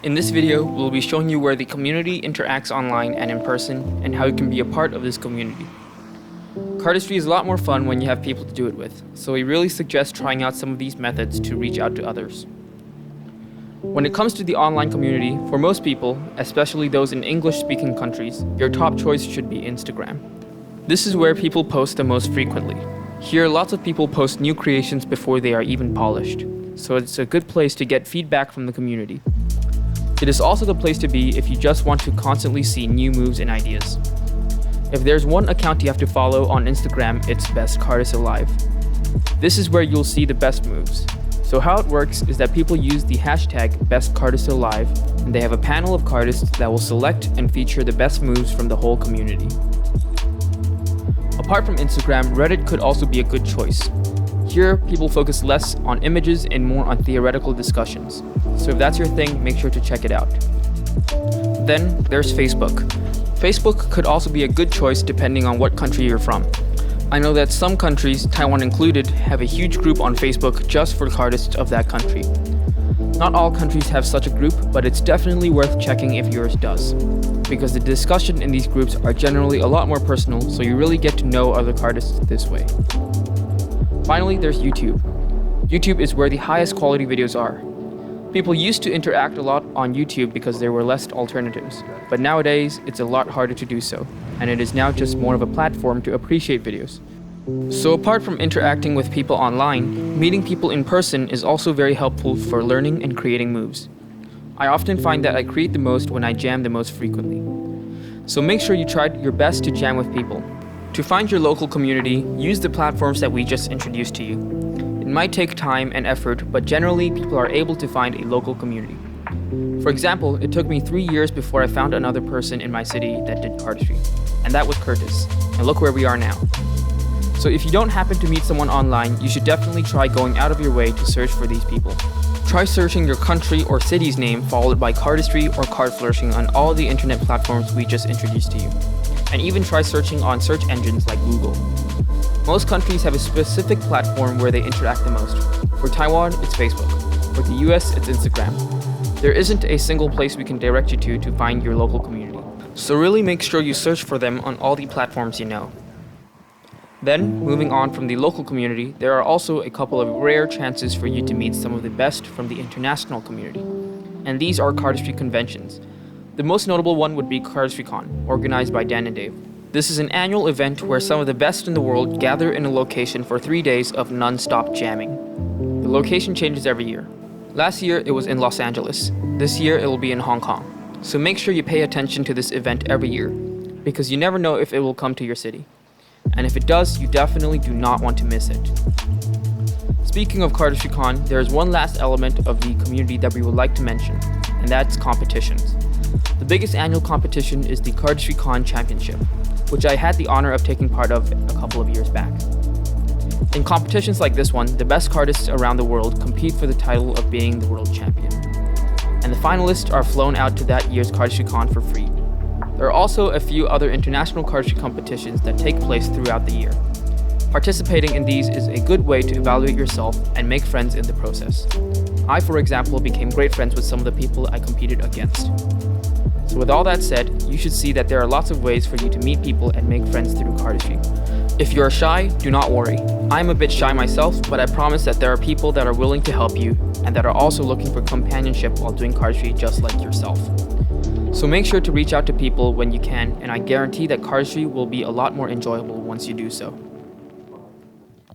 In this video, we'll be showing you where the community interacts online and in person, and how you can be a part of this community. Cardistry is a lot more fun when you have people to do it with, so we really suggest trying out some of these methods to reach out to others. When it comes to the online community, for most people, especially those in English-speaking countries, your top choice should be Instagram. This is where people post the most frequently. Here, lots of people post new creations before they are even polished, so it's a good place to get feedback from the community. It is also the place to be if you just want to constantly see new moves and ideas. If there's one account you have to follow on Instagram, it's Best Cardist Alive. This is where you'll see the best moves. So how it works is that people use the hashtag BestCardistAlive, and they have a panel of cardists that will select and feature the best moves from the whole community. Apart from Instagram, Reddit could also be a good choice. Here, people focus less on images and more on theoretical discussions. So if that's your thing, make sure to check it out. Then there's Facebook. Facebook could also be a good choice depending on what country you're from. I know that some countries, Taiwan included, have a huge group on Facebook just for cardists of that country. Not all countries have such a group, but it's definitely worth checking if yours does, because the discussion in these groups are generally a lot more personal, so you really get to know other cardists this way. Finally, there's YouTube. YouTube is where the highest quality videos are. People used to interact a lot on YouTube because there were less alternatives, but nowadays it's a lot harder to do so, and it is now just more of a platform to appreciate videos. So apart from interacting with people online, meeting people in person is also very helpful for learning and creating moves. I often find that I create the most when I jam the most frequently. So make sure you try your best to jam with people. To find your local community, use the platforms that we just introduced to you. It might take time and effort, but generally people are able to find a local community. For example, it took me 3 years before I found another person in my city that did cardistry, and that was Curtis, and look where we are now. So if you don't happen to meet someone online, you should definitely try going out of your way to search for these people. Try searching your country or city's name followed by Cardistry or Card Flourishing on all the internet platforms we just introduced to you. And even try searching on search engines like Google. Most countries have a specific platform where they interact the most. For Taiwan, it's Facebook. For the US, it's Instagram. There isn't a single place we can direct you to find your local community. So really make sure you search for them on all the platforms you know. Then, moving on from the local community, there are also a couple of rare chances for you to meet some of the best from the international community. And these are cardistry conventions. The most notable one would be CardistryCon, organized by Dan and Dave. This is an annual event where some of the best in the world gather in a location for 3 days of non-stop jamming. The location changes every year. Last year it was in Los Angeles. This year it will be in Hong Kong. So make sure you pay attention to this event every year, because you never know if it will come to your city. And if it does, you definitely do not want to miss it. Speaking of CardistryCon, there is one last element of the community that we would like to mention, and that's competitions. The biggest annual competition is the CardistryCon Championship, which I had the honor of taking part of a couple of years back. In competitions like this one, the best cardists around the world compete for the title of being the world champion. And the finalists are flown out to that year's CardistryCon for free. There are also a few other international cardistry competitions that take place throughout the year. Participating in these is a good way to evaluate yourself and make friends in the process. I, for example, became great friends with some of the people I competed against. So with all that said, you should see that there are lots of ways for you to meet people and make friends through cardistry. If you're shy, do not worry. I'm a bit shy myself, but I promise that there are people that are willing to help you and that are also looking for companionship while doing cardistry just like yourself. So make sure to reach out to people when you can, and I guarantee that cardistry will be a lot more enjoyable once you do so.